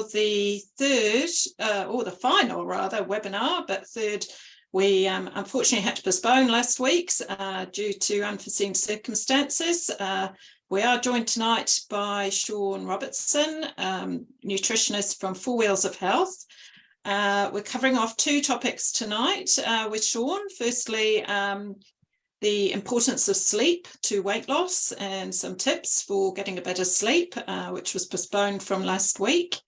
for the third, or the final rather, webinar, but third. We unfortunately had to postpone last week's due to unforeseen circumstances. We are joined tonight by Sean Robertson, nutritionist from Four Wheels of Health. We're covering off two topics tonight with Sean. Firstly, the importance of sleep to weight loss and some tips for getting a better sleep, which was postponed from last week.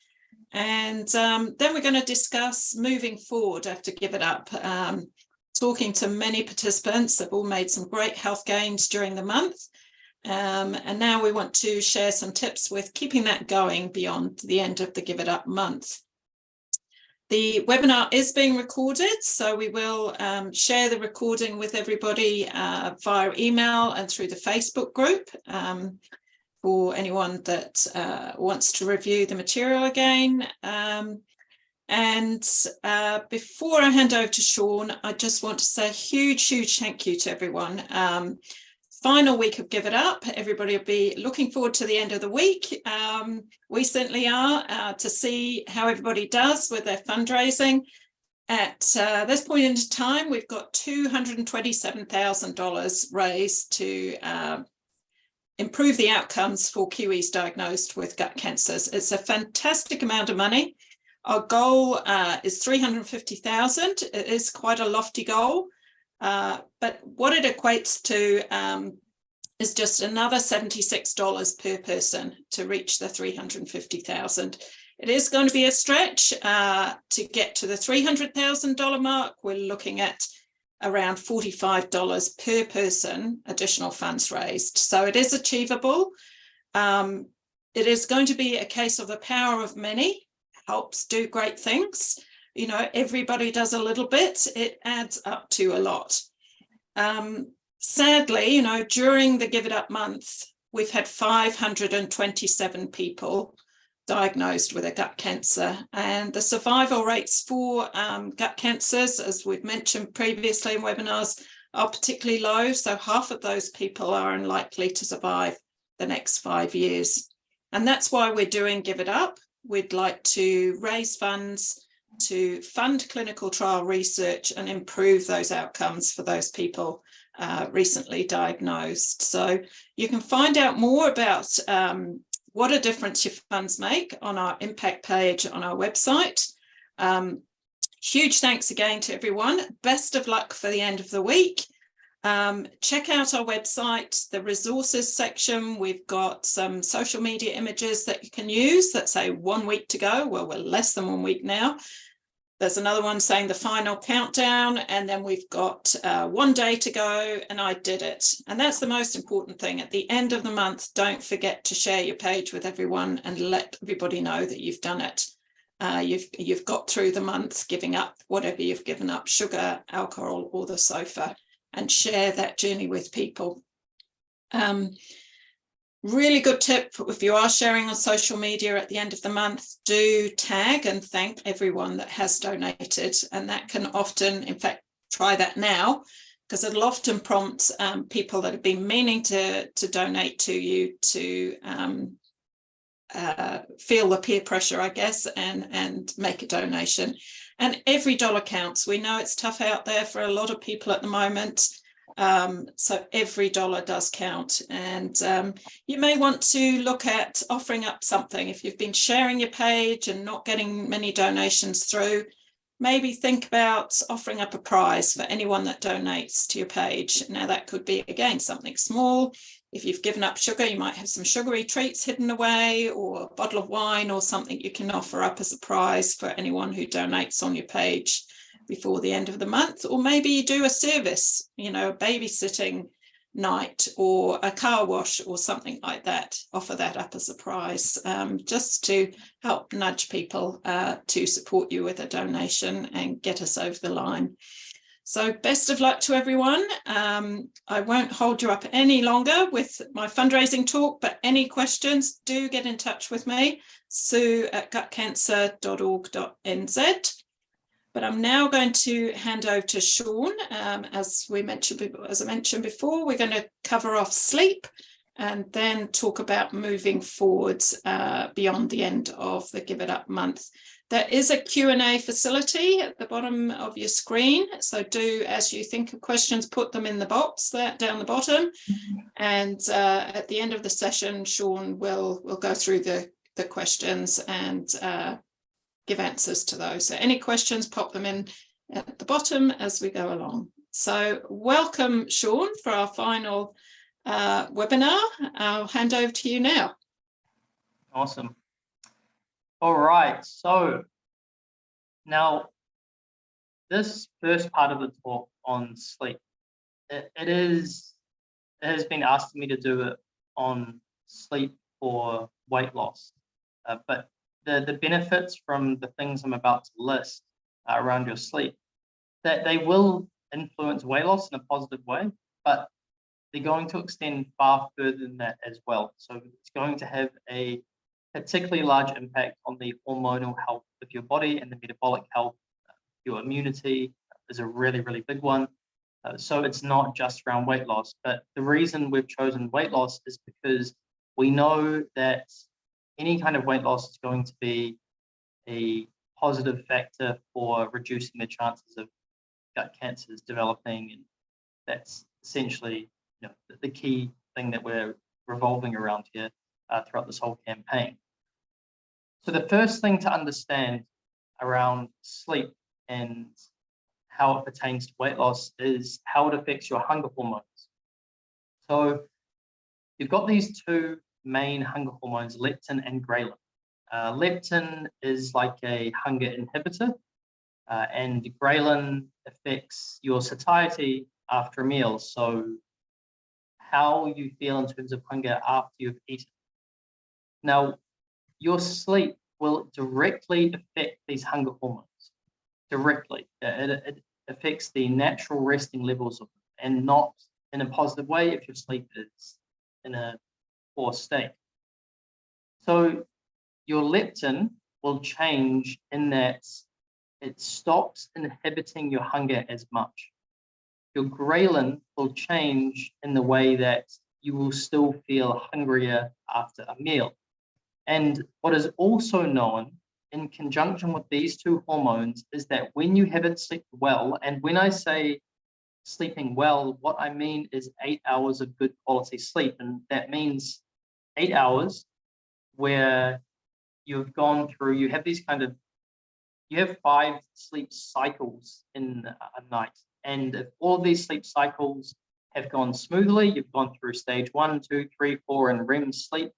And then we're going to discuss moving forward after Give It Up. Talking to many participants, they've all made some great health gains during the month. And now we want to share some tips with keeping that going beyond the end of the Give It Up month. The webinar is being recorded, so we will share the recording with everybody via email and through the Facebook group. For anyone that wants to review the material again. And before I hand over to Sean, I just want to say a huge thank you to everyone. Final week of Give It Up. Everybody will be looking forward to the end of the week. We certainly are, to see how everybody does with their fundraising. At this point in time, we've got $227,000 raised to improve the outcomes for Kiwis diagnosed with gut cancers. It's a fantastic amount of money. Our goal is $350,000. It is quite a lofty goal, but what it equates to is just another $76 per person to reach the $350,000. It is going to be a stretch to get to the $300,000 mark. We're looking at around $45 per person additional funds raised. So it is achievable. It is going to be a case of the power of many helps do great things. You know, everybody does a little bit, it adds up to a lot. Sadly, you know, during the Give It Up month, we've had 527 people diagnosed with a gut cancer, and the survival rates for gut cancers, as we've mentioned previously in webinars, are particularly low. So half of those people are unlikely to survive the next 5 years. And that's why we're doing Give It Up. We'd like to raise funds to fund clinical trial research and improve those outcomes for those people recently diagnosed. So you can find out more about what a difference your funds make on our impact page on our website. Huge thanks again to everyone. Best of luck for the end of the week. Check out our website, the resources section. We've got some social media images that you can use that say 1 week to go. Well, we're less than 1 week now. There's another one saying the final countdown, and then we've got 1 day to go, and I did it. And that's the most important thing. At the end of the month, don't forget to share your page with everyone and let everybody know that you've done it. You've got through the month giving up whatever you've given up, sugar, alcohol, or the sofa, and share that journey with people. Really good tip, if you are sharing on social media at the end of the month, do tag and thank everyone that has donated. And that can often, in fact, try that now, because it'll often prompt people that have been meaning to donate to you to feel the peer pressure, I guess, and make a donation. And every dollar counts. We know it's tough out there for a lot of people at the moment. So every dollar does count, and you may want to look at offering up something. If you've been sharing your page and not getting many donations through, maybe think about offering up a prize for anyone that donates to your page. Now that could be, again, something small. If you've given up sugar, you might have some sugary treats hidden away, or a bottle of wine or something you can offer up as a prize for anyone who donates on your page before the end of the month. Or maybe you do a service, you know, a babysitting night or a car wash or something like that. Offer that up as a prize, just to help nudge people to support you with a donation and get us over the line. So best of luck to everyone. I won't hold you up any longer with my fundraising talk, but any questions, do get in touch with me, sue@gutcancer.org.nz. But I'm now going to hand over to Sean. As I mentioned before, we're going to cover off sleep and then talk about moving forwards beyond the end of the Give It Up month. There is a Q&A facility at the bottom of your screen. So do, as you think of questions, put them in the box there down the bottom. And at the end of the session, Sean will go through the questions and give answers to those. So any questions, pop them in at the bottom as we go along. So welcome, Sean, for our final webinar. I'll hand over to you now. Awesome. All right, so now this first part of the talk on sleep, it has been asked of me to do it on sleep for weight loss, but the benefits from the things I'm about to list around your sleep, that they will influence weight loss in a positive way, but they're going to extend far further than that as well. So it's going to have a particularly large impact on the hormonal health of your body and the metabolic health. Your immunity is a really, really big one. So it's not just around weight loss, but the reason we've chosen weight loss is because we know that any kind of weight loss is going to be a positive factor for reducing the chances of gut cancers developing, and that's essentially, you know, the key thing that we're revolving around here throughout this whole campaign. So the first thing to understand around sleep and how it pertains to weight loss is how it affects your hunger hormones. So you've got these two main hunger hormones, leptin and ghrelin. Leptin is like a hunger inhibitor, and ghrelin affects your satiety after a meal, so how you feel in terms of hunger after you've eaten. Now, your sleep will directly affect these hunger hormones. Directly. It affects the natural resting levels of them, and not in a positive way if your sleep is in a poor state. So your leptin will change in that it stops inhibiting your hunger as much. Your ghrelin will change in the way that you will still feel hungrier after a meal. And what is also known in conjunction with these two hormones is that when you haven't slept well, and when I say sleeping well, what I mean is 8 hours of good quality sleep. And that means 8 hours where you've gone through, you have these kind of, you have 5 sleep cycles in a night. And if all of these sleep cycles have gone smoothly, you've gone through stage 1, 2, 3, 4, and REM sleep,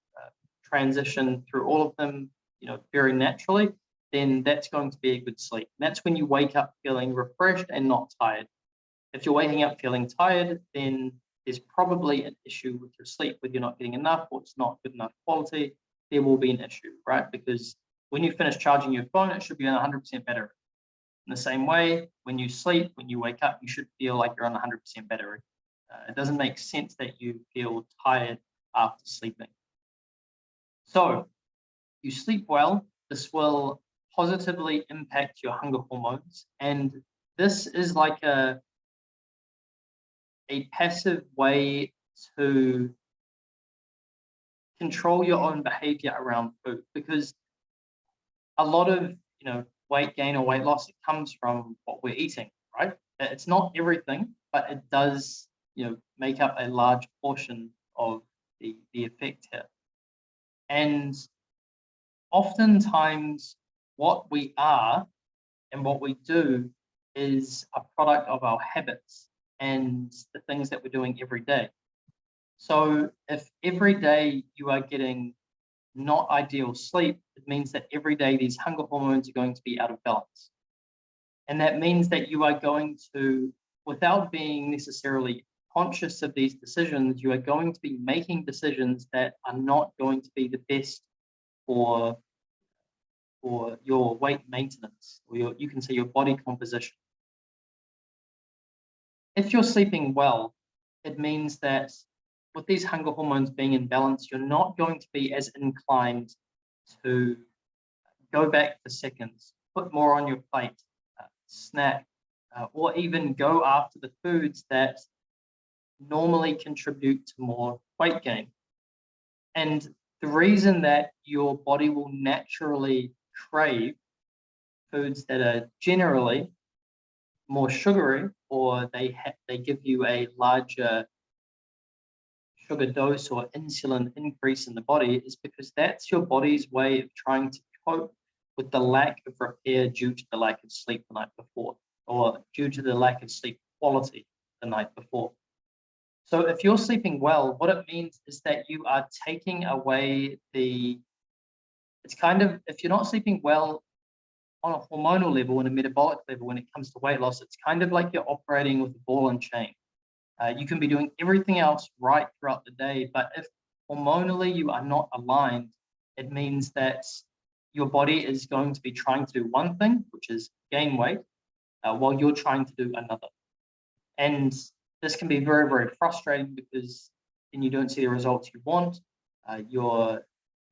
transition through all of them, you know, very naturally, then that's going to be a good sleep. And that's when you wake up feeling refreshed and not tired. If you're waking up feeling tired, then there's probably an issue with your sleep, whether you're not getting enough or it's not good enough quality. There will be an issue, right? Because when you finish charging your phone, it should be on 100% battery. In the same way, when you sleep, when you wake up, you should feel like you're on 100% battery. It doesn't make sense that you feel tired after sleeping. So you sleep well, this will positively impact your hunger hormones. And this is like a passive way to control your own behavior around food, because a lot of, you know, weight gain or weight loss, it comes from what we're eating, right? It's not everything, but it does, you know, make up a large portion of the effect here. And oftentimes what we are and what we do is a product of our habits and the things that we're doing every day. So if every day you are getting not ideal sleep, it means that every day these hunger hormones are going to be out of balance. And that means that you are going to, without being necessarily conscious of these decisions, you are going to be making decisions that are not going to be the best for your weight maintenance, or you can say your body composition. If you're sleeping well, it means that with these hunger hormones being in balance, you're not going to be as inclined to go back for seconds, put more on your plate, snack, or even go after the foods that normally contribute to more weight gain. And the reason that your body will naturally crave foods that are generally more sugary, or they give you a larger sugar dose or insulin increase in the body, is because that's your body's way of trying to cope with the lack of repair due to the lack of sleep the night before, or due to the lack of sleep quality the night before. So if you're sleeping well, what it means is that you are taking away it's kind of, if you're not sleeping well on a hormonal level and a metabolic level when it comes to weight loss, it's kind of like you're operating with a ball and chain. You can be doing everything else right throughout the day, but if hormonally you are not aligned, it means that your body is going to be trying to do one thing, which is gain weight, while you're trying to do another. And this can be very, very frustrating because then you don't see the results you want. You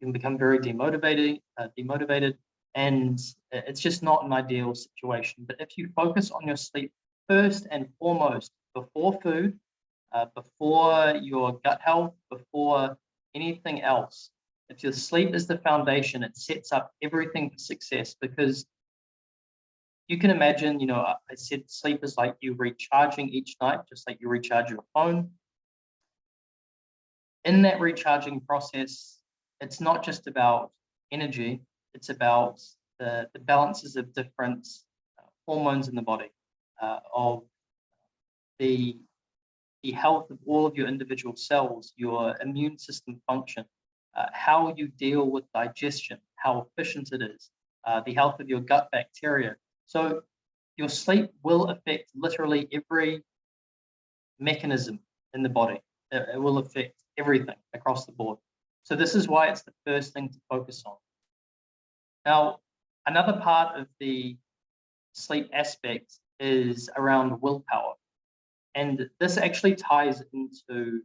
can become very demotivated, and it's just not an ideal situation. But if you focus on your sleep first and foremost, before food, before your gut health, before anything else, if your sleep is the foundation, it sets up everything for success. Because you can imagine, I said sleep is like you recharging each night, just like you recharge your phone. In that recharging process, it's not just about energy, it's about the balances of different hormones in the body, of the health of all of your individual cells, your immune system function, how you deal with digestion, how efficient it is, the health of your gut bacteria. So your sleep will affect literally every mechanism in the body. It will affect everything across the board. So this is why it's the first thing to focus on. Now, another part of the sleep aspect is around willpower. And this actually ties into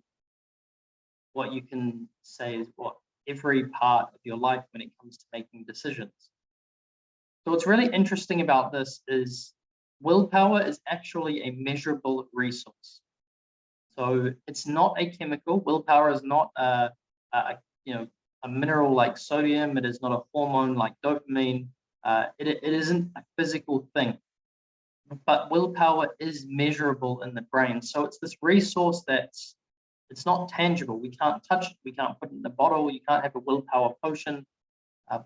what you can say is what every part of your life when it comes to making decisions. So what's really interesting about this is willpower is actually a measurable resource. So it's not a chemical. Willpower is not a mineral like sodium. It is not a hormone like dopamine. It isn't a physical thing. But willpower is measurable in the brain. So it's this resource that's it's not tangible. We can't touch it. We can't put it in a bottle. You can't have a willpower potion,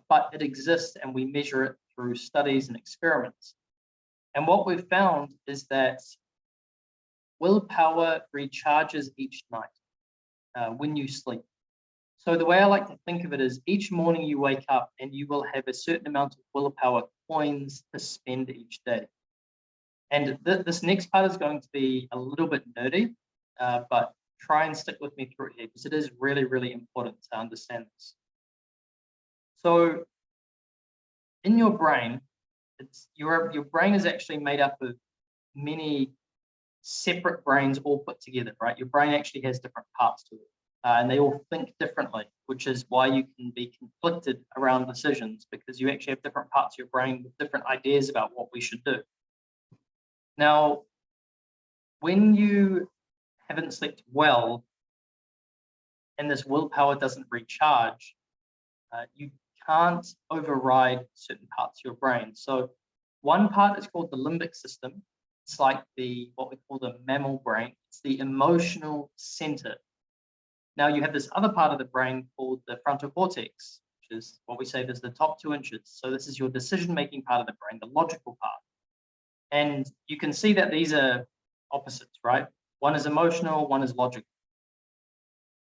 but it exists and we measure it through studies and experiments. And what we've found is that willpower recharges each night when you sleep. So the way I like to think of it is each morning you wake up and you will have a certain amount of willpower coins to spend each day. And this next part is going to be a little bit nerdy, but try and stick with me through it here because it is really, really important to understand this. So in your brain, your brain is actually made up of many separate brains all put together, right? Your brain actually has different parts to it, and they all think differently, which is why you can be conflicted around decisions because you actually have different parts of your brain with different ideas about what we should do. Now, when you haven't slept well and this willpower doesn't recharge, you can't override certain parts of your brain. So one part is called the limbic system. It's like what we call the mammal brain. It's the emotional center. Now you have this other part of the brain called the frontal cortex, which is what we say is the top 2 inches. So this is your decision-making part of the brain, the logical part. And you can see that these are opposites, right? One is emotional, one is logical.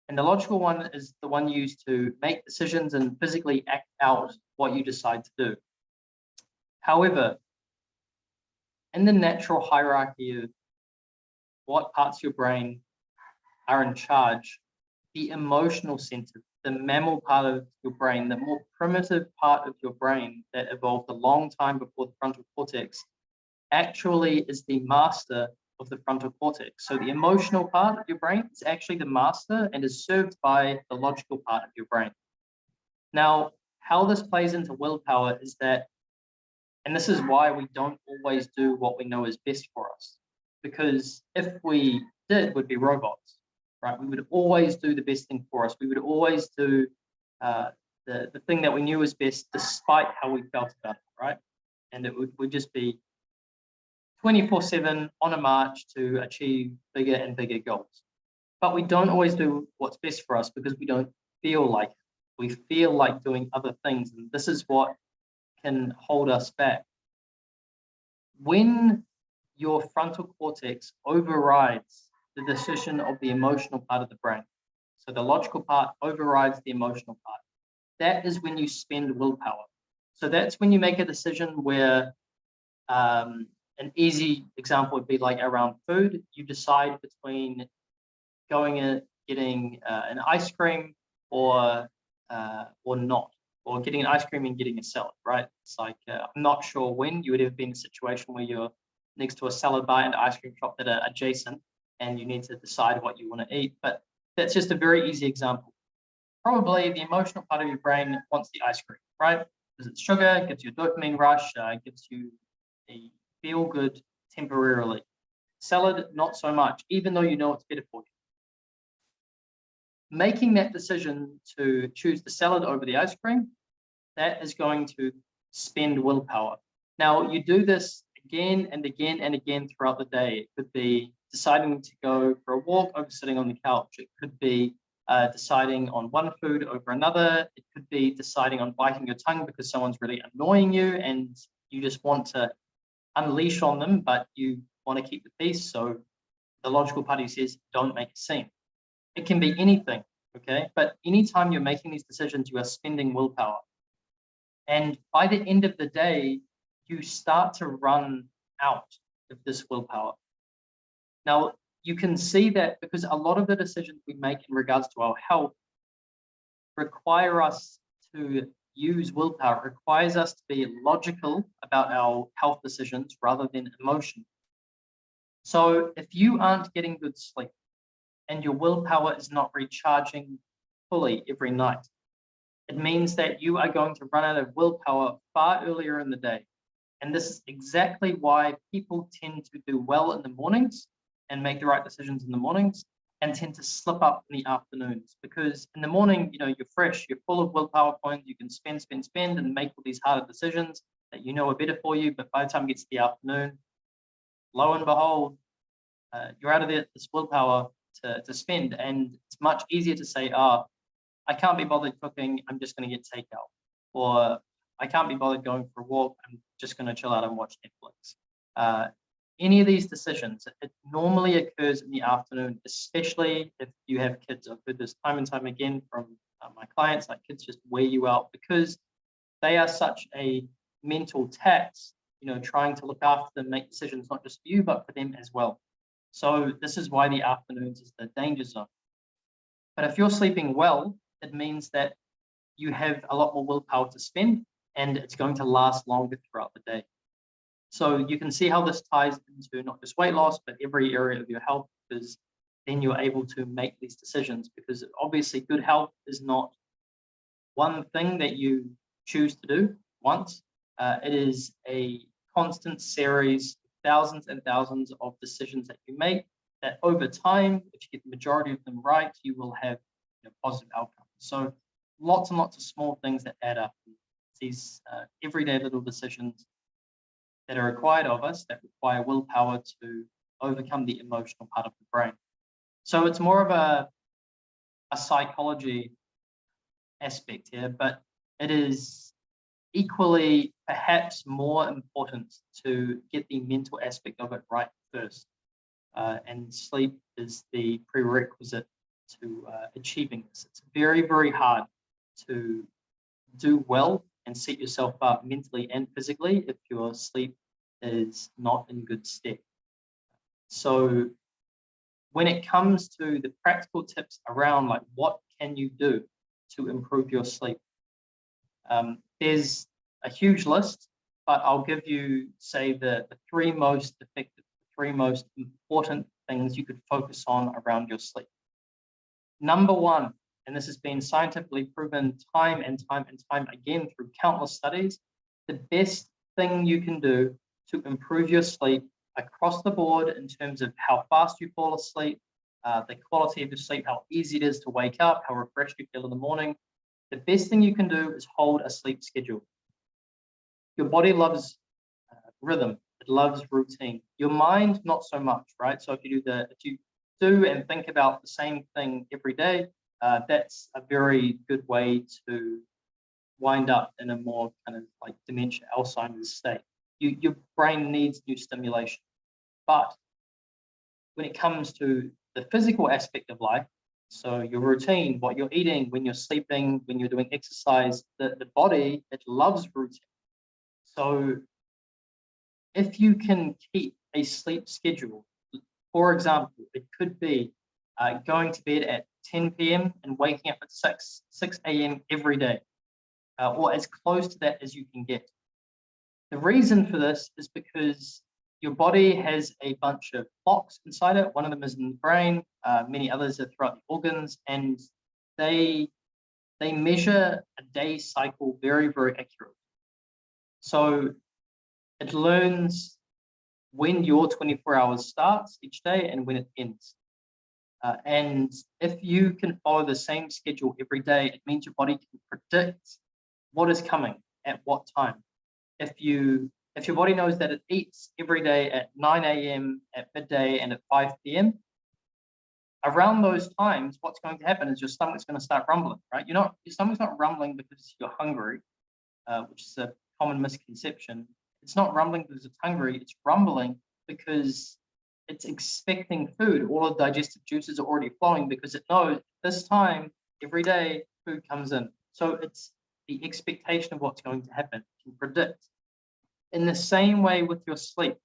And the logical one is the one used to make decisions and physically act out what you decide to do. However, in the natural hierarchy of what parts of your brain are in charge, the emotional center, the mammal part of your brain, the more primitive part of your brain that evolved a long time before the frontal cortex, actually is the master of the frontal cortex. So the emotional part of your brain is actually the master and is served by the logical part of your brain. Now, how this plays into willpower is that, and this is why we don't always do what we know is best for us, because if we did, we'd be robots. right? We would always do the best thing for us. We would always do the thing that we knew was best despite how we felt about it, right? And it would just be 24/7 on a march to achieve bigger and bigger goals. But we don't always do what's best for us because we don't feel like it. We feel like doing other things, and this is what can hold us back. When your frontal cortex overrides the decision of the emotional part of the brain, so the logical part overrides the emotional part, that is when you spend willpower. So that's when you make a decision where an easy example would be like around food. You decide between going and getting an ice cream or not, or getting an ice cream and getting a salad, right? It's like I'm not sure when you would have been in a situation where you're next to a salad bar and ice cream shop that are adjacent, and you need to decide what you want to eat. But that's just a very easy example. Probably the emotional part of your brain wants the ice cream, right? Because it's sugar, gives you a dopamine rush, gives you a feel good temporarily. Salad, not so much, even though you know it's better for you. Making that decision to choose the salad over the ice cream, that is going to spend willpower. Now, you do this again and again and again throughout the day. It could be deciding to go for a walk over sitting on the couch. It could be deciding on one food over another. It could be deciding on biting your tongue because someone's really annoying you and you just want to unleash on them, but you want to keep the peace. So the logical party says, don't make a scene. It can be anything, okay? But anytime you're making these decisions, you are spending willpower. And by the end of the day, you start to run out of this willpower. Now, you can see that because a lot of the decisions we make in regards to our health require us to use willpower. It requires us to be logical about our health decisions rather than emotional. So if you aren't getting good sleep and your willpower is not recharging fully every night, it means that you are going to run out of willpower far earlier in the day. And this is exactly why people tend to do well in the mornings and make the right decisions in the mornings and tend to slip up in the afternoons, because in the morning, you're fresh, you're full of willpower points, you can spend and make all these harder decisions that you know are better for you. But by the time it gets to the afternoon, lo and behold, you're out of this willpower to spend. And it's much easier to say, I can't be bothered cooking, I'm just going to get takeout. Or I can't be bothered going for a walk, I'm just going to chill out and watch Netflix. Any of these decisions, it normally occurs in the afternoon, especially if you have kids. I've heard this time and time again from my clients, like kids just wear you out because they are such a mental tax, trying to look after them, make decisions, not just for you, but for them as well. So this is why the afternoons is the danger zone. But if you're sleeping well, it means that you have a lot more willpower to spend and it's going to last longer throughout the day. So you can see how this ties into not just weight loss, but every area of your health, because then you're able to make these decisions, because obviously good health is not one thing that you choose to do once. It is a constant series, thousands and thousands of decisions that you make that over time, if you get the majority of them right, you will have positive outcomes. So lots and lots of small things that add up. These everyday little decisions that are required of us, that require willpower to overcome the emotional part of the brain. So it's more of a psychology aspect here, but it is equally, perhaps more important to get the mental aspect of it right first. And sleep is the prerequisite to achieving this. It's very, very hard to do well and set yourself up mentally and physically if your sleep is not in good state. So when it comes to the practical tips around like what can you do to improve your sleep, there's a huge list, but I'll give you, say, the three most effective, three most important things you could focus on around your sleep. Number one, and this has been scientifically proven time and time and time again through countless studies, the best thing you can do to improve your sleep across the board in terms of how fast you fall asleep, the quality of your sleep, how easy it is to wake up, how refreshed you feel in the morning. The best thing you can do is hold a sleep schedule. Your body loves rhythm. It loves routine. Your mind, not so much, right? So if you do and think about the same thing every day, that's a very good way to wind up in a more kind of like dementia, Alzheimer's state. Your brain needs new stimulation. But when it comes to the physical aspect of life, so your routine, what you're eating, when you're sleeping, when you're doing exercise, the body, it loves routine. So if you can keep a sleep schedule, for example, it could be going to bed at 10 p.m. and waking up at 6 a.m. every day, or as close to that as you can get. The reason for this is because your body has a bunch of clocks inside it. One of them is in the brain, many others are throughout the organs, and they measure a day cycle very, very accurately. So it learns when your 24 hours starts each day and when it ends. And if you can follow the same schedule every day, it means your body can predict what is coming at what time. If your body knows that it eats every day at 9 a.m., at midday, and at 5 p.m., around those times, what's going to happen is your stomach's going to start rumbling, right? Your stomach's not rumbling because you're hungry, which is a common misconception. It's not rumbling because it's hungry. It's rumbling because it's expecting food. All the digestive juices are already flowing because it knows this time every day food comes in. So it's the expectation of what's going to happen. It can predict. In the same way with your sleep,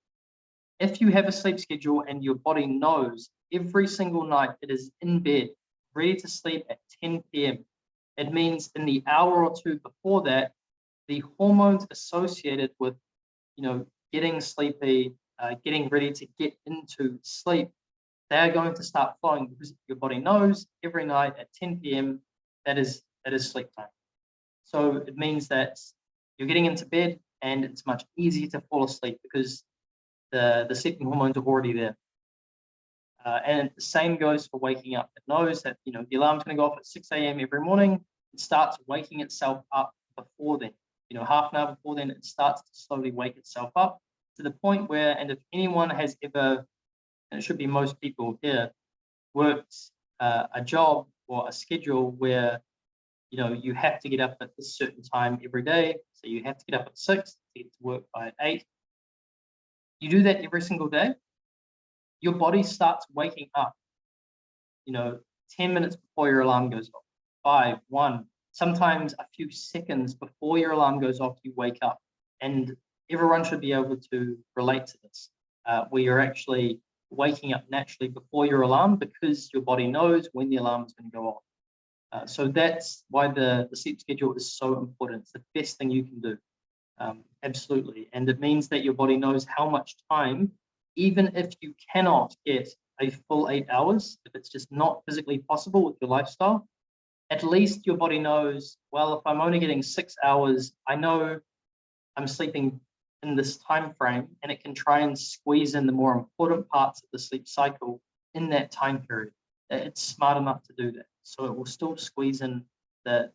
if you have a sleep schedule and your body knows every single night it is in bed, ready to sleep at 10 p.m., it means in the hour or two before that, the hormones associated with, getting sleepy, getting ready to get into sleep, they're going to start flowing because your body knows every night at 10 p.m. that is sleep time. So it means that you're getting into bed and it's much easier to fall asleep because the sleeping hormones are already there. And the same goes for waking up. It knows that the alarm's going to go off at 6 a.m. every morning. It starts waking itself up before then. Half an hour before then, it starts to slowly wake itself up to the point where, and if anyone has ever, and it should be most people here, worked a job or a schedule where you have to get up at a certain time every day. So you have to get up at 6 to get to work by 8. You do that every single day, your body starts waking up, 10 minutes before your alarm goes off, 5, 1, sometimes a few seconds before your alarm goes off, you wake up. And everyone should be able to relate to this, where you're actually waking up naturally before your alarm because your body knows when the alarm is going to go off. So that's why the sleep schedule is so important. It's the best thing you can do. Absolutely. And it means that your body knows how much time, even if you cannot get a full 8 hours, if it's just not physically possible with your lifestyle, at least your body knows, well, if I'm only getting 6 hours, I know I'm sleeping in this time frame, and it can try and squeeze in the more important parts of the sleep cycle in that time period. It's smart enough to do that. So it will still squeeze in the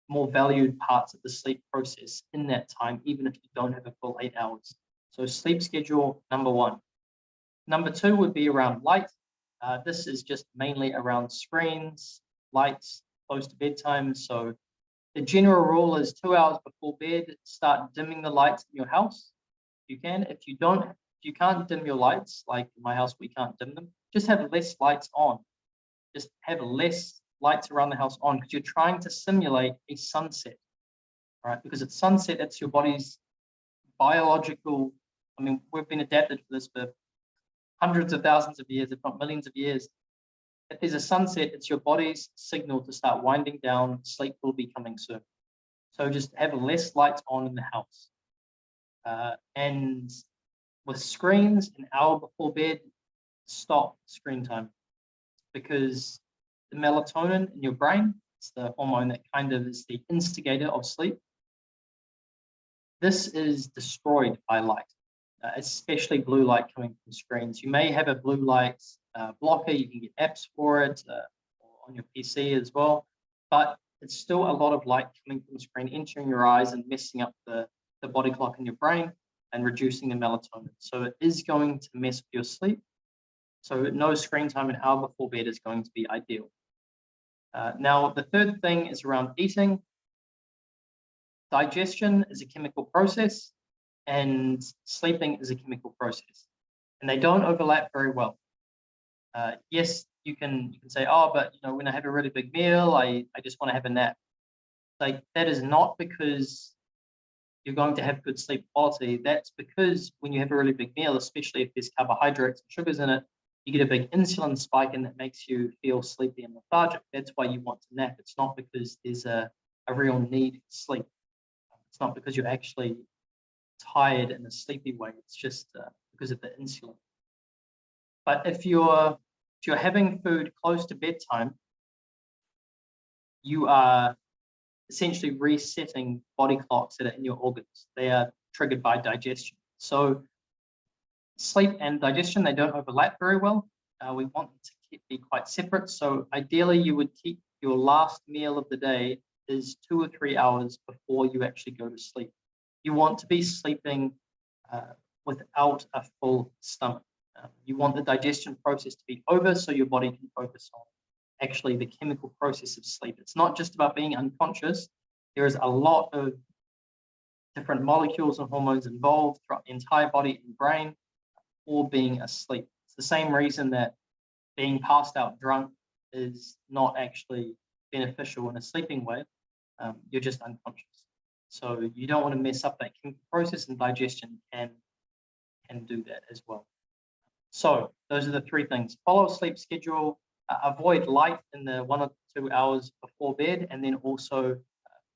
more valued parts of the sleep process in that time, even if you don't have a full 8 hours. So sleep schedule, number 1. Number 2 would be around light. This is just mainly around screens, lights, close to bedtime. So the general rule is 2 hours before bed, start dimming the lights in your house. You can. If you can't dim your lights, like in my house, we can't dim them, just have less lights on. Just have less lights around the house on because you're trying to simulate a sunset, right? Because at sunset, it's your body's biological, we've been adapted for this for hundreds of thousands of years, if not millions of years. If there's a sunset, it's your body's signal to start winding down. Sleep will be coming soon. So just have less lights on in the house. And with screens, an hour before bed, stop screen time, because the melatonin in your brain, it's the hormone that kind of is the instigator of sleep. This is destroyed by light, especially blue light coming from screens. You may have a blue light blocker. You can get apps for it on your PC as well. But it's still a lot of light coming from the screen, entering your eyes and messing up the body clock in your brain and reducing the melatonin. So it is going to mess with your sleep. So no screen time an hour before bed is going to be ideal. Now, the third thing is around eating. Digestion is a chemical process and sleeping is a chemical process, and they don't overlap very well. Yes, you can say, oh, but when I have a really big meal, I just want to have a nap. Like, that is not because you're going to have good sleep quality. That's because when you have a really big meal, especially if there's carbohydrates and sugars in it, you get a big insulin spike and that makes you feel sleepy and lethargic. That's why you want to nap. It's not because there's a real need for sleep. It's not because you're actually tired in a sleepy way. It's just because of the insulin. But if you're having food close to bedtime, you are essentially resetting body clocks that are in your organs. They are triggered by digestion. So sleep and digestion, they don't overlap very well. We want them to be quite separate. So ideally, you would keep your last meal of the day is 2 or 3 hours before you actually go to sleep. You want to be sleeping without a full stomach. You want the digestion process to be over so your body can focus on actually the chemical process of sleep. It's not just about being unconscious. There is a lot of different molecules and hormones involved throughout the entire body and brain for being asleep. It's the same reason that being passed out drunk is not actually beneficial in a sleeping way. You're just unconscious. So you don't want to mess up that chemical process, and digestion can do that as well. So those are the three things. Follow a sleep schedule, avoid light in the 1 or 2 hours before bed, and then also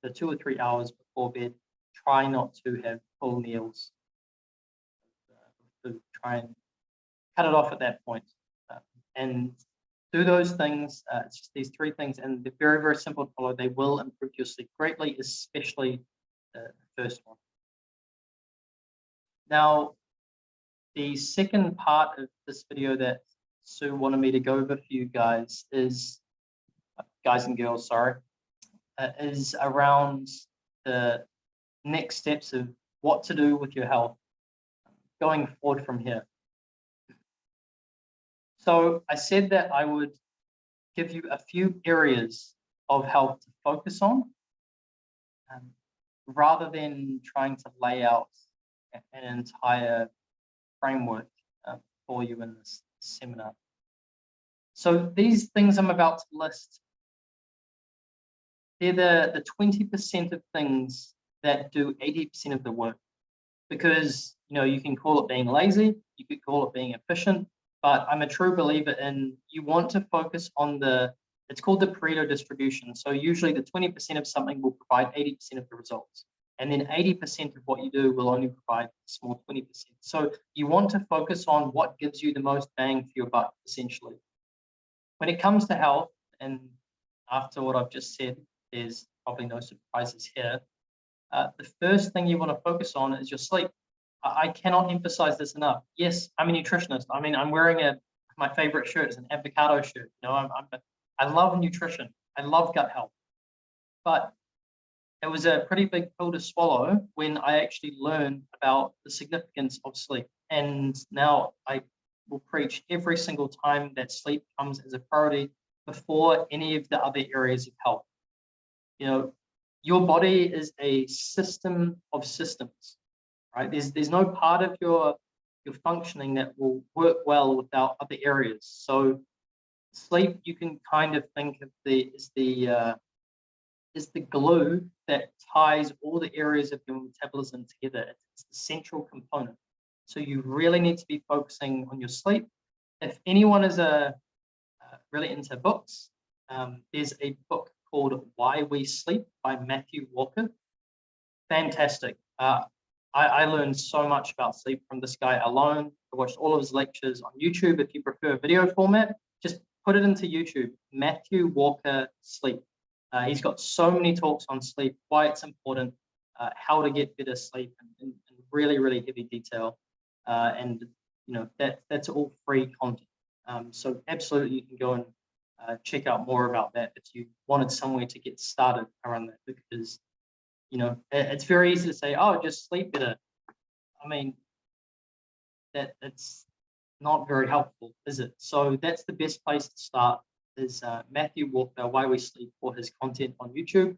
the 2 or 3 hours before bed, try not to have full meals. To try and cut it off at that point. And do those things. It's just these three things, and they're very, very simple to follow. They will improve your sleep greatly, especially the first one. Now, the second part of this video that Sue wanted me to go over for you guys is, guys and girls, sorry, is around the next steps of what to do with your health going forward from here. So I said that I would give you a few areas of health to focus on, rather than trying to lay out an entire framework for you in this seminar. So these things I'm about to list, they're the 20% of things that do 80% of the work. Because you can call it being lazy, you could call it being efficient, but I'm a true believer in you want to focus on it's called the Pareto distribution. So usually the 20% of something will provide 80% of the results. And then 80% of what you do will only provide a small 20%. So you want to focus on what gives you the most bang for your buck, essentially. When it comes to health, and after what I've just said, there's probably no surprises here. The first thing you want to focus on is your sleep. I cannot emphasize this enough. Yes, I'm a nutritionist. I mean, I'm wearing my favorite shirt is an avocado shirt. I love nutrition. I love gut health. But it was a pretty big pill to swallow when I actually learned about the significance of sleep. And now I will preach every single time that sleep comes as a priority before any of the other areas of health. Your body is a system of systems, right? There's no part of your functioning that will work well without other areas. So sleep, you can kind of think of is the glue that ties all the areas of your metabolism together. It's the central component. So you really need to be focusing on your sleep. If anyone is really into books, there's a book called Why We Sleep by Matthew Walker. Fantastic. I learned so much about sleep from this guy alone. I watched all of his lectures on YouTube. If you prefer video format, just put it into YouTube. Matthew Walker Sleep. He's got so many talks on sleep, why it's important, how to get better sleep in really, really heavy detail. And that's all free content. So absolutely, you can go and check out more about that if you wanted somewhere to get started around that, because it's very easy to say, oh, just sleep better. I mean, it's not very helpful, is it? So that's the best place to start, is Matthew Walker, Why We Sleep, for his content on YouTube.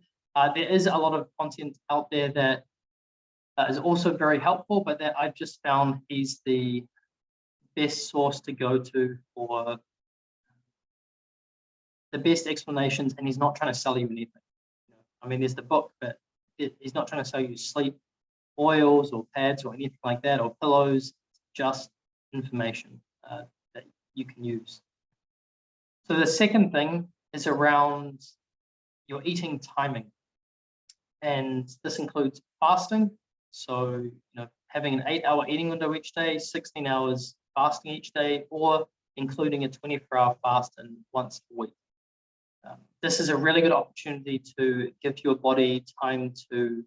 There is a lot of content out there that is also very helpful, but that I've just found he's the best source to go to for the best explanations, and he's not trying to sell you anything. I mean, there's the book, but he's not trying to sell you sleep oils or pads or anything like that, or pillows, just information that you can use. So the second thing is around your eating timing. And this includes fasting. So, having an 8-hour eating window each day, 16 hours fasting each day, or including a 24-hour fast in once a week. This is a really good opportunity to give your body time to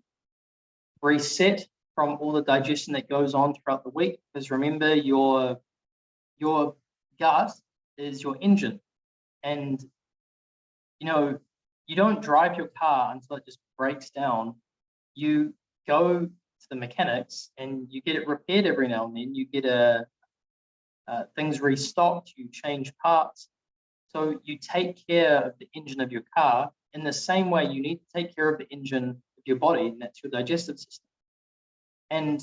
reset from all the digestion that goes on throughout the week. Because remember, your gut is your engine. And, you don't drive your car until it just breaks down. You go to the mechanics and you get it repaired every now and then. You get things restocked, you change parts. So you take care of the engine of your car in the same way you need to take care of the engine of your body, and that's your digestive system. And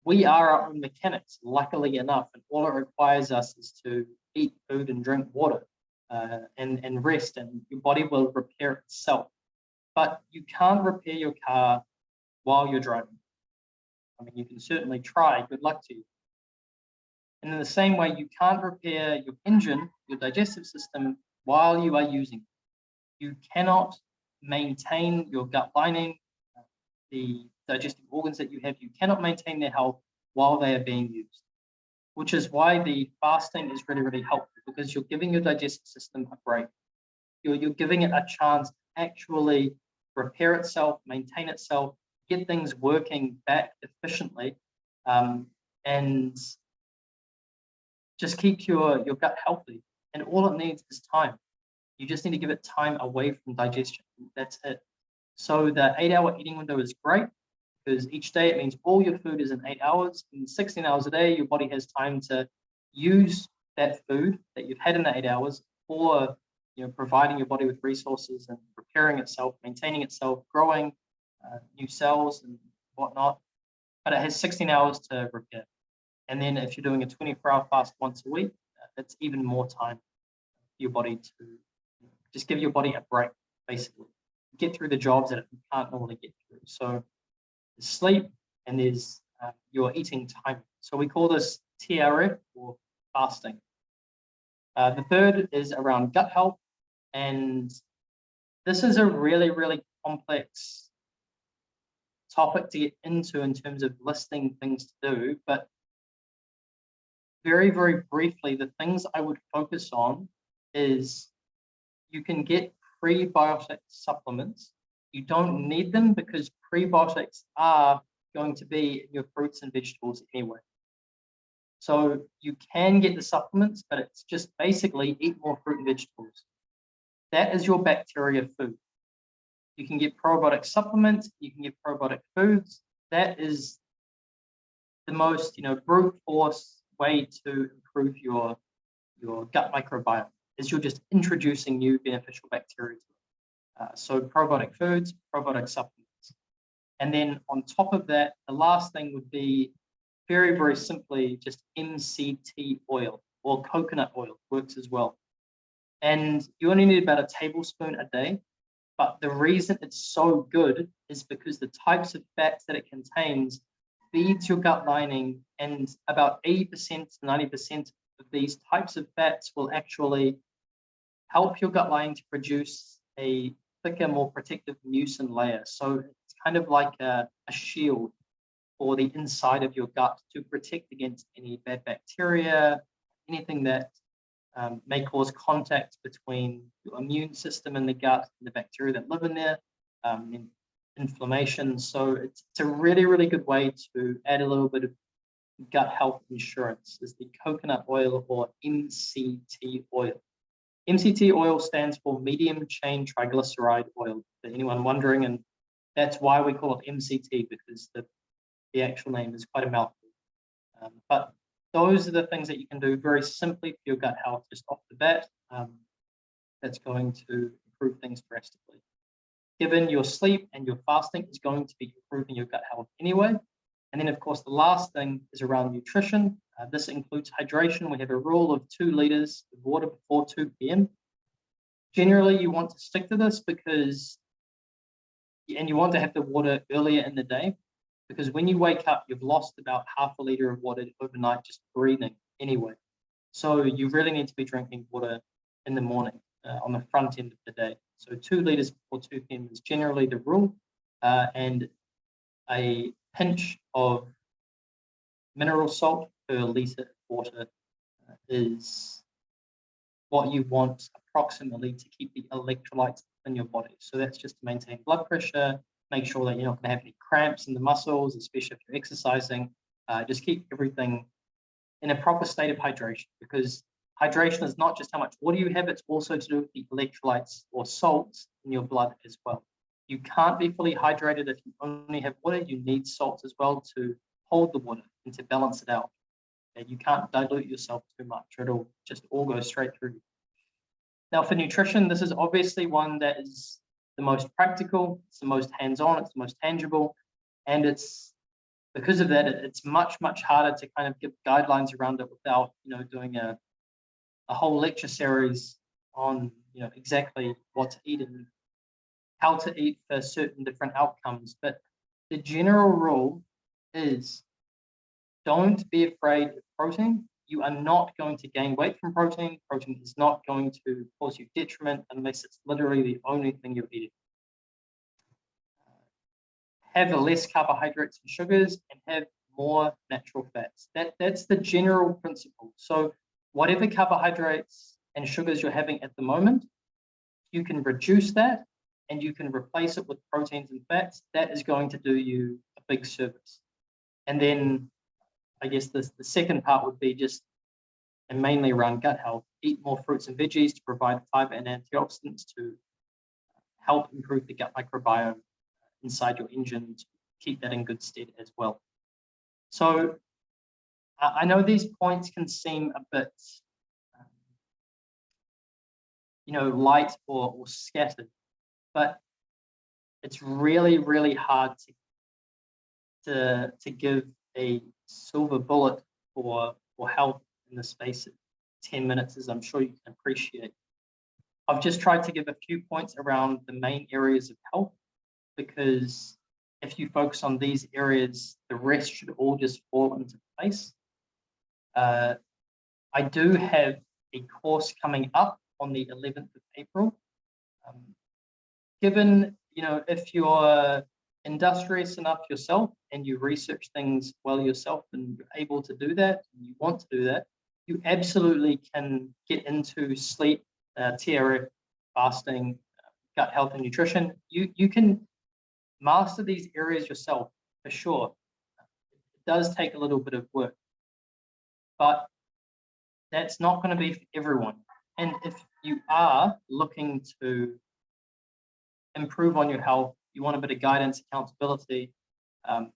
we are our own mechanics, luckily enough, and all it requires us is to eat food and drink water and rest, and your body will repair itself. But you can't repair your car while you're driving. I mean, you can certainly try, good luck to you. And in the same way, you can't repair your engine, your digestive system, while you are using it. You cannot maintain your gut lining, the digestive organs that you have, you cannot maintain their health while they are being used, which is why the fasting is really, really helpful, because you're giving your digestive system a break. You're giving it a chance to actually repair itself, maintain itself, get things working back efficiently, and just keep your gut healthy. And all it needs is time. You just need to give it time away from digestion. That's it. So the 8-hour eating window is great, because each day it means all your food is in 8 hours. In 16 hours a day, your body has time to use that food that you've had in the 8 hours for providing your body with resources and repairing itself, maintaining itself, growing new cells and whatnot. But it has 16 hours to repair. And then if you're doing a 24-hour fast once a week, that's even more time for your body to just give your body a break, basically. Get through the jobs that it can't normally get through. So there's sleep and there's your eating time. So we call this TRF, or fasting. The third is around gut health. And this is a really, really complex topic to get into in terms of listing things to do. But very, very briefly, the things I would focus on is you can get prebiotic supplements. You don't need them because prebiotics are going to be in your fruits and vegetables anyway. So you can get the supplements, but it's just basically eat more fruit and vegetables. That is your bacteria food. You can get probiotic supplements, you can get probiotic foods. That is the most, brute force way to improve your gut microbiome, is you're just introducing new beneficial bacteria to it. So probiotic foods, probiotic supplements. And then on top of that, the last thing would be very, very simply just MCT oil, or coconut oil works as well. And you only need about a tablespoon a day. But the reason it's so good is because the types of fats that it contains feeds your gut lining, and about 80% to 90% of these types of fats will actually help your gut lining to produce a thicker, more protective mucin layer. So it's kind of like a shield for the inside of your gut to protect against any bad bacteria, anything that may cause contact between your immune system and the gut and the bacteria that live in there, inflammation. So it's a really, really good way to add a little bit of gut health insurance is the coconut oil, or MCT oil. MCT oil stands for medium chain triglyceride oil, for anyone wondering, and that's why we call it MCT, because the actual name is quite a mouthful. But those are the things that you can do very simply for your gut health just off the bat. That's going to improve things drastically. Given your sleep and your fasting is going to be improving your gut health anyway. And then, of course, the last thing is around nutrition. This includes hydration. We have a rule of 2 liters of water before 2 p.m. Generally, you want to stick to this because, and you want to have the water earlier in the day, because when you wake up, you've lost about half a liter of water overnight just breathing anyway. So you really need to be drinking water in the morning on the front end of the day. So 2 liters before 2 p.m. is generally the rule, and a pinch of mineral salt per liter of water is what you want approximately to keep the electrolytes in your body. So that's just to maintain blood pressure, make sure that you're not going to have any cramps in the muscles, especially if you're exercising. Just keep everything in a proper state of hydration, because hydration is not just how much water you have, it's also to do with the electrolytes or salts in your blood as well. You can't be fully hydrated if you only have water. You need salts as well to hold the water and to balance it out. And you can't dilute yourself too much, or it'll just all go straight through. Now, for nutrition, this is obviously one that is the most practical, it's the most hands-on, it's the most tangible, and it's because of that, it's much harder to kind of give guidelines around it without, doing a whole lecture series on, exactly what to eat and how to eat for certain different outcomes. But the general rule is, don't be afraid of protein. You are not going to gain weight from protein. Protein is not going to cause you detriment unless it's literally the only thing you're eating. Have less carbohydrates and sugars and have more natural fats. That's the general principle. So whatever carbohydrates and sugars you're having at the moment, you can reduce that and you can replace it with proteins and fats. That is going to do you a big service. And then I guess the second part would be just, and mainly around gut health, eat more fruits and veggies to provide fiber and antioxidants to help improve the gut microbiome inside your engine, to keep that in good stead as well. So I know these points can seem a bit, light or scattered, but it's really hard to give a silver bullet for health in the space of 10 minutes, as I'm sure you can appreciate. I've just tried to give a few points around the main areas of health, because if you focus on these areas, the rest should all just fall into place. I do have a course coming up on the 11th of April. Given, if you're industrious enough yourself and you research things well yourself and you're able to do that, and you want to do that, you absolutely can get into sleep, TRF, fasting, gut health and nutrition. You can master these areas yourself for sure. It does take a little bit of work, but that's not going to be for everyone. And if you are looking to improve on your health, you want a bit of guidance, accountability,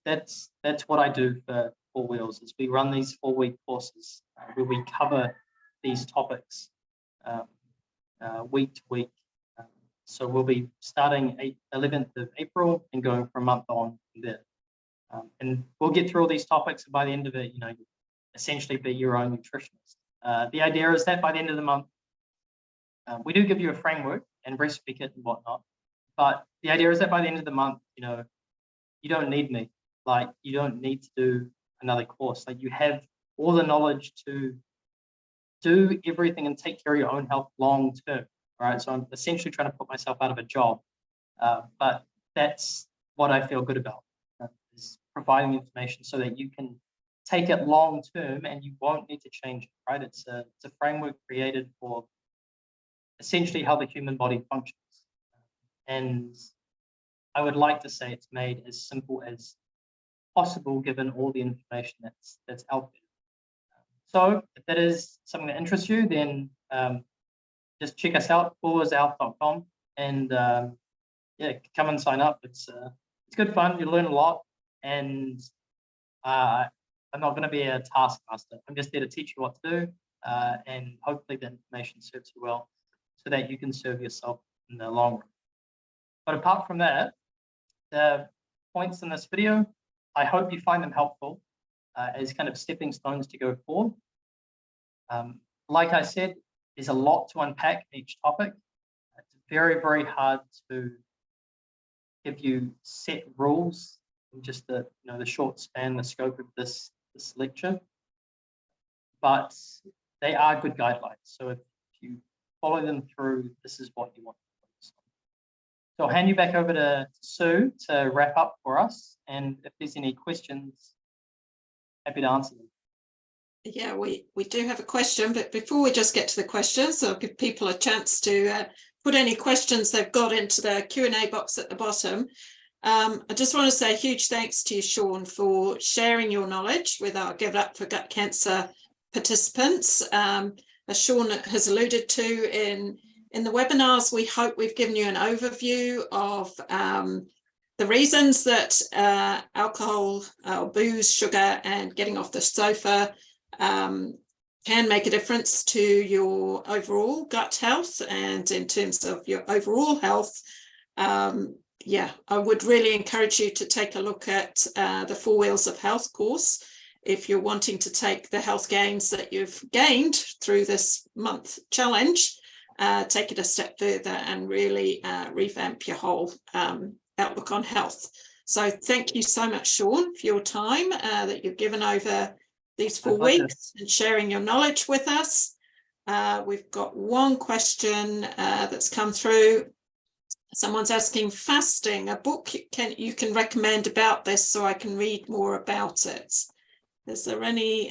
that's what I do for 4 Wheels, is we run these 4-week courses where we cover these topics week to week. So we'll be starting 11th of April and going for a month on there. And we'll get through all these topics, and by the end of it, essentially be your own nutritionist. The idea is that by the end of the month, we do give you a framework and recipe kit and whatnot, but the idea is that by the end of the month, you don't need me. Like, you don't need to do another course. Like, you have all the knowledge to do everything and take care of your own health long term. Right, so I'm essentially trying to put myself out of a job, but that's what I feel good about, is providing information so that you can take it long term and you won't need to change it. Right, it's a framework created for essentially how the human body functions, and I would like to say it's made as simple as possible given all the information that's out there. So if that is something that interests you, then just check us out, fourhourshealth.com, and yeah, come and sign up. It's good fun. You learn a lot, and I'm not going to be a taskmaster. I'm just there to teach you what to do, and hopefully the information serves you well, so that you can serve yourself in the long run. But apart from that, the points in this video, I hope you find them helpful as kind of stepping stones to go forward. Like I said, there's a lot to unpack in each topic. It's very, very hard to give you set rules in just the short span, the scope of this lecture. But they are good guidelines. So if you follow them through, this is what you want to focus on. So I'll hand you back over to Sue to wrap up for us. And if there's any questions, happy to answer them. Yeah, we do have a question, but before we just get to the questions, I'll give people a chance to put any questions they've got into the Q&A box at the bottom. I just want to say a huge thanks to you, Sean, for sharing your knowledge with our Give It Up for Gut Cancer participants. As Sean has alluded to in the webinars, we hope we've given you an overview of the reasons that alcohol, booze, sugar, and getting off the sofa can make a difference to your overall gut health, and in terms of your overall health. Yeah, I would really encourage you to take a look at the 4 Wheels of Health course if you're wanting to take the health gains that you've gained through this month challenge, take it a step further and really revamp your whole outlook on health. So thank you so much, Sean, for your time that you've given over these 4 weeks and sharing your knowledge with us. We've got one question that's come through. Someone's asking, fasting, a book you can recommend about this so I can read more about it. Is there any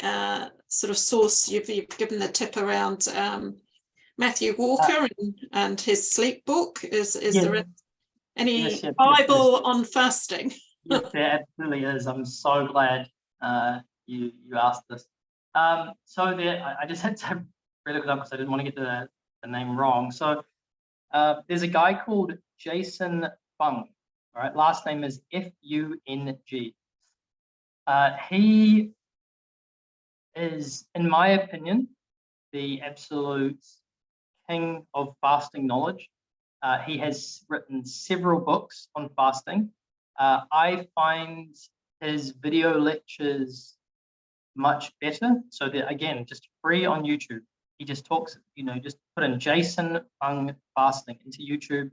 sort of source you've given the tip around Matthew Walker and his sleep book? Is there any Bible on fasting? Yes, there absolutely is. I'm so glad you asked this. So there, I just had to really look it up because I didn't want to get the name wrong. So there's a guy called Jason Fung. All right, last name is F-U-N-G. He is, in my opinion, the absolute king of fasting knowledge. He has written several books on fasting. I find his video lectures much better. So that, again, just free on YouTube. He just talks, just put in Jason Fung fasting into YouTube,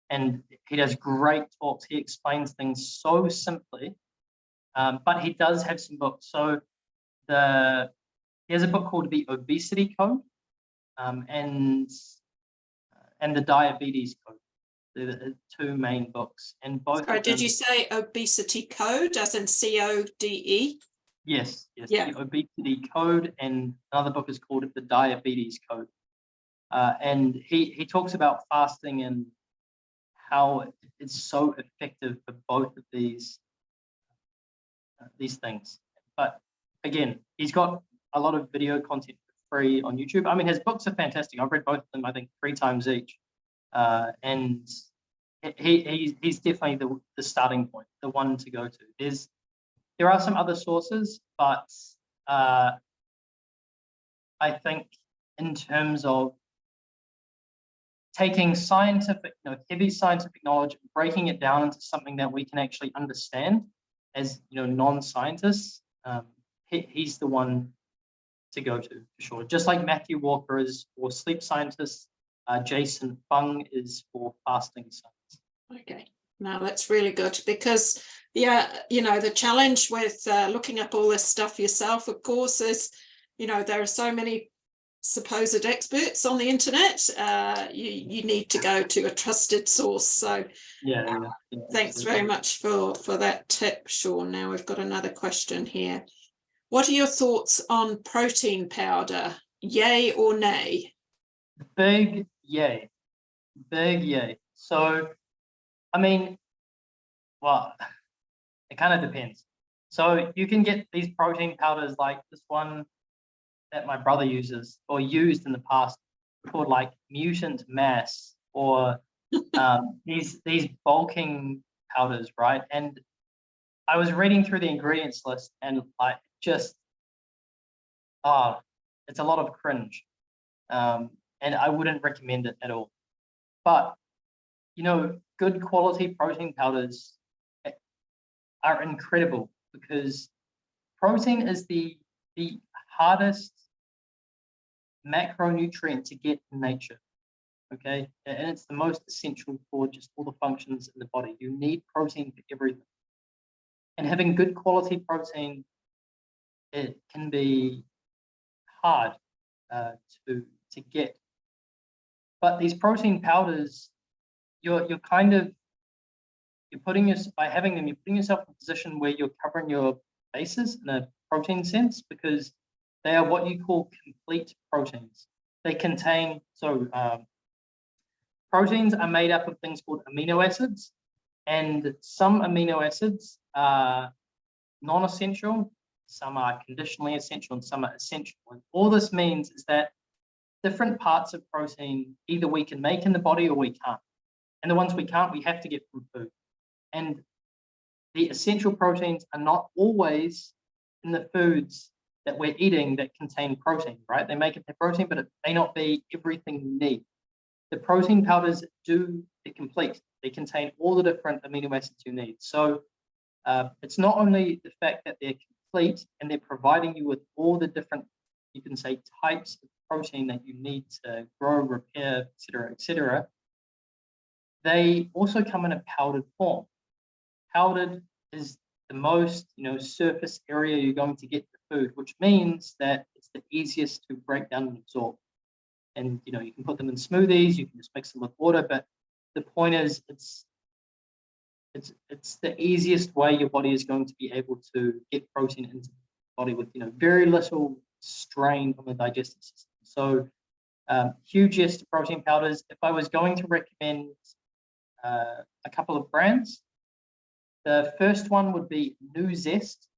and he does great talks. He explains things so simply, but he does have some books. So he has a book called The Obesity Code, and The Diabetes Code. They're the 2 main books, and both. Sorry, did you say Obesity Code, as in CODE? Yes, yeah. The Obesity Code, and another book is called The Diabetes Code. And he talks about fasting and how it's so effective for both of these things. But again, he's got a lot of video content for free on YouTube. I mean, his books are fantastic. I've read both of them, I think, 3 times each. And he's definitely the starting point, the one to go to. There are some other sources, but I think in terms of taking scientific, heavy scientific knowledge, breaking it down into something that we can actually understand as non-scientists, he's the one to go to for sure. Just like Matthew Walker is for sleep scientists, Jason Fung is for fasting science. Okay, no, that's really good, because the challenge with looking up all this stuff yourself, of course, is there are so many supposed experts on the internet. You need to go to a trusted source. So thanks very much for that tip, Sean. Now we've got another question here. What are your thoughts on protein powder? Yay or nay? Big yay. Big yay. So, I mean, well, it kind of depends. So you can get these protein powders like this one that my brother uses or used in the past, called like Mutant Mass, or these bulking powders, right? And I was reading through the ingredients list, and like just it's a lot of cringe, and I wouldn't recommend it at all. But you know, good quality protein powders are incredible, because protein is the hardest macronutrient to get in nature. Okay, and it's the most essential for just all the functions in the body. You need protein for everything, and having good quality protein, it can be hard to get. But these protein powders, you're putting by having them, you're putting yourself in a position where you're covering your bases in a protein sense, because they are what you call complete proteins. They contain, proteins are made up of things called amino acids, and some amino acids are non-essential, some are conditionally essential, and some are essential. And all this means is that different parts of protein, either we can make in the body or we can't. And the ones we can't, we have to get from food. And the essential proteins are not always in the foods that we're eating that contain protein, right? They make it their protein, but it may not be everything you need. The protein powders they're complete. They contain all the different amino acids you need. So it's not only the fact that they're complete and they're providing you with all the different, you can say, types of protein that you need to grow, repair, et cetera. They also come in a powdered form. Powdered is the most, surface area you're going to get the food, which means that it's the easiest to break down and absorb. And you can put them in smoothies, you can just mix them with water, but the point is it's the easiest way your body is going to be able to get protein into the body with very little strain on the digestive system. So huge yes to protein powders. If I was going to recommend a couple of brands, the first one would be Nuzest.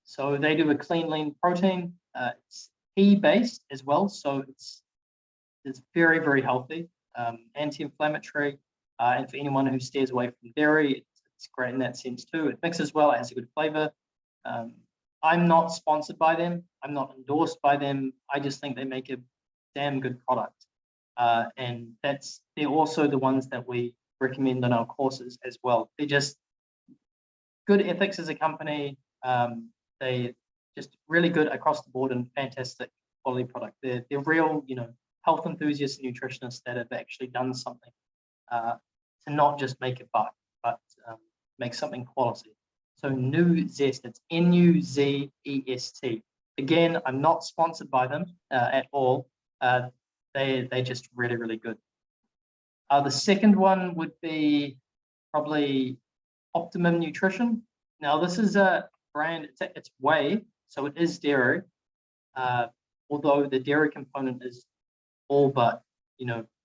So they do a clean, lean protein. It's pea-based as well, so it's very, very healthy, anti-inflammatory, and for anyone who steers away from dairy, it's great in that sense too. It mixes well, it has a good flavor. I'm not sponsored by them, I'm not endorsed by them. I just think they make a damn good product, and they're also the ones that we recommend on our courses as well. They're just good ethics as a company. They just really good across the board and fantastic quality product. They're real, health enthusiasts and nutritionists that have actually done something to not just make a buck, but make something quality. So Nuzest, it's Nuzest. Again, I'm not sponsored by them at all. They're just really, really good. The second one would be probably Optimum Nutrition. Now, this is a brand, it's whey, so it is dairy, although the dairy component is all but,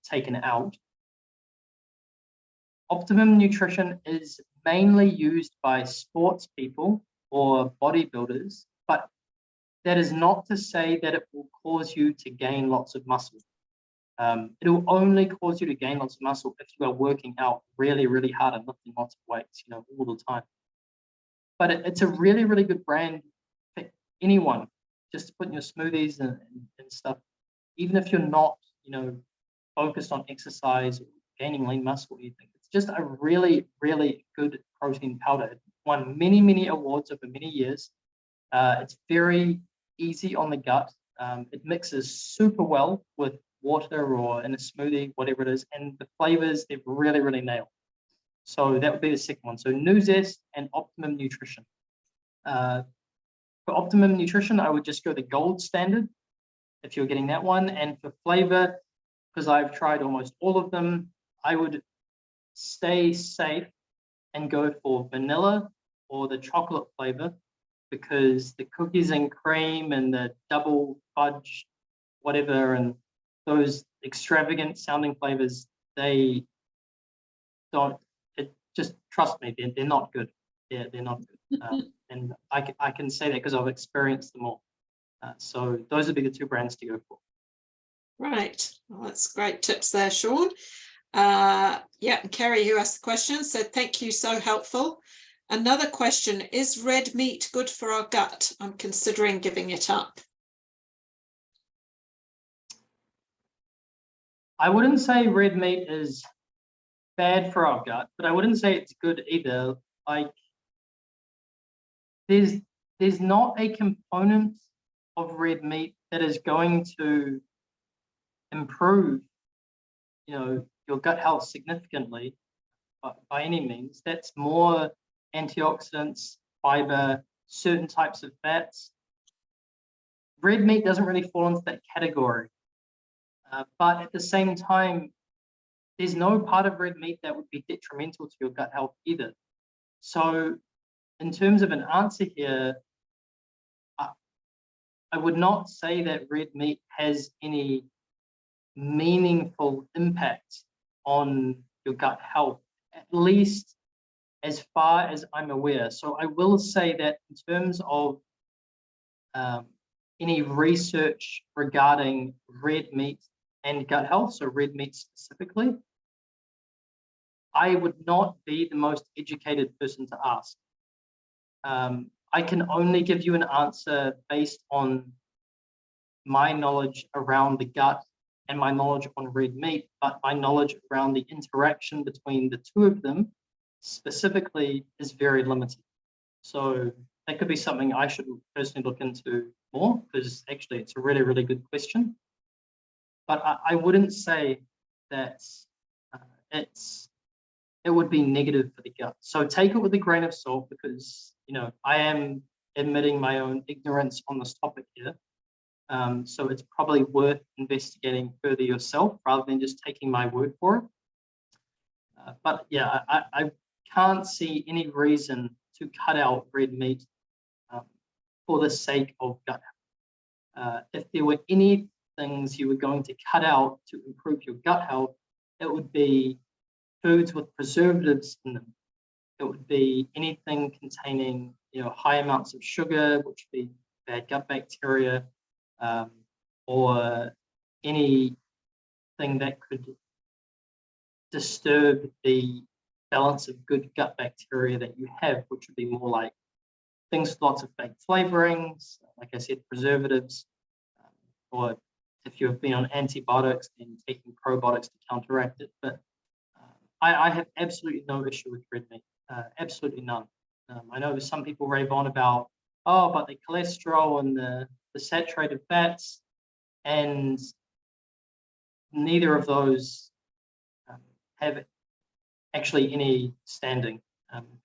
taken out. Optimum Nutrition is mainly used by sports people or bodybuilders, but that is not to say that it will cause you to gain lots of muscle. It will only cause you to gain lots of muscle if you are working out really, really hard and lifting lots of weights, all the time. But it's a really, really good brand for anyone, just to put in your smoothies and stuff. Even if you're not, focused on exercise or gaining lean muscle or anything, it's just a really, really good protein powder. It won many, many awards over many years. It's very easy on the gut. It mixes super well with water or in a smoothie, whatever it is, and the flavors they've really, really nailed. So that would be the second one. So Nuzest and Optimum Nutrition. For Optimum Nutrition, I would just go the gold standard if you're getting that one. And for flavor, because I've tried almost all of them, I would stay safe and go for vanilla or the chocolate flavor, because the cookies and cream and the double fudge, whatever, and those extravagant sounding flavors, just trust me, they're not good. They're not good. And I can say that because I've experienced them all. So those would be the two brands to go for. Right, well, that's great tips there, Sean. Yeah, Kerry, who asked the question, said, thank you, so helpful. Another question, is red meat good for our gut? I'm considering giving it up. I wouldn't say red meat is bad for our gut, but I wouldn't say it's good either. Like, there's not a component of red meat that is going to improve, your gut health significantly by any means. That's more antioxidants, fiber, certain types of fats. Red meat doesn't really fall into that category. But at the same time, there's no part of red meat that would be detrimental to your gut health either. So in terms of an answer here, I would not say that red meat has any meaningful impact on your gut health, at least as far as I'm aware. So I will say that in terms of any research regarding red meat and gut health, so red meat specifically, I would not be the most educated person to ask. I can only give you an answer based on my knowledge around the gut and my knowledge on red meat, but my knowledge around the interaction between the two of them specifically is very limited. So that could be something I should personally look into more, because actually it's a really, really good question. But I wouldn't say that it would be negative for the gut. So take it with a grain of salt, because I am admitting my own ignorance on this topic here. So it's probably worth investigating further yourself rather than just taking my word for it. But yeah, I can't see any reason to cut out red meat for the sake of gut health. If there were any things you were going to cut out to improve your gut health, it would be foods with preservatives in them. It would be anything containing high amounts of sugar, which would be bad gut bacteria, or anything that could disturb the balance of good gut bacteria that you have, which would be more like things with lots of baked flavorings, like I said, preservatives, or if you've been on antibiotics, then taking probiotics to counteract it. But I have absolutely no issue with red meat, absolutely none. I know some people rave on about, but the cholesterol and the saturated fats, and neither of those have actually any standing.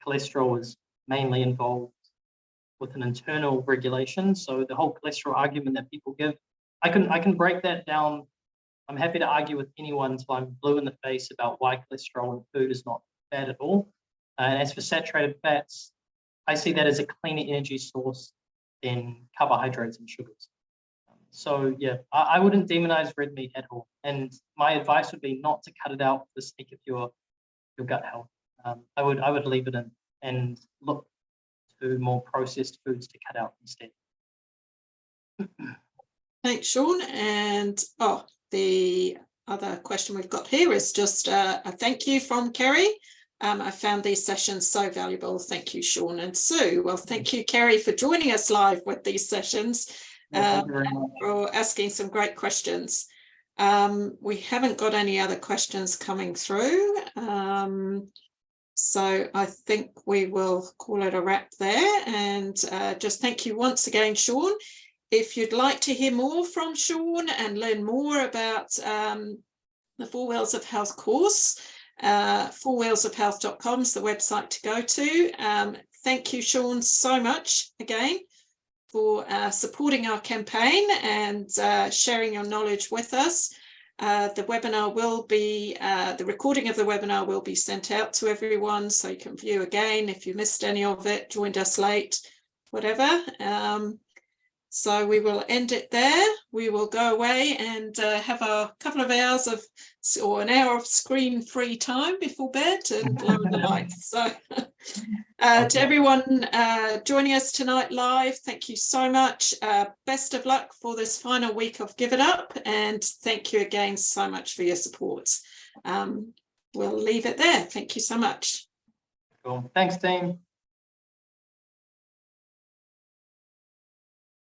Cholesterol is mainly involved with an internal regulation. So the whole cholesterol argument that people give, I can break that down. I'm happy to argue with anyone until I'm blue in the face about why cholesterol in food is not bad at all. And as for saturated fats, I see that as a cleaner energy source than carbohydrates and sugars. So yeah, I wouldn't demonize red meat at all. And my advice would be not to cut it out for the sake of your gut health. I would leave it in and look to more processed foods to cut out instead. Thanks, Sean. And the other question we've got here is just a thank you from Kerry. I found these sessions so valuable. Thank you, Sean and Sue. Well, thank you, Kerry, for joining us live with these sessions, for asking some great questions. We haven't got any other questions coming through. So I think we will call it a wrap there. And just thank you once again, Sean. If you'd like to hear more from Sean and learn more about the 4 Wheels of Health course, 4wheelsofhealth.com is the website to go to. Thank you, Sean, so much again for supporting our campaign and sharing your knowledge with us. The webinar will be, the recording of the webinar will be sent out to everyone, so you can view again if you missed any of it, joined us late, whatever. So we will end it there. We will go away and have a couple of hours or an hour of screen-free time before bed and lower the lights. So to everyone joining us tonight live, thank you so much. Best of luck for this final week of Give It Up, and thank you again so much for your support. We'll leave it there. Thank you so much. Cool. Thanks, team.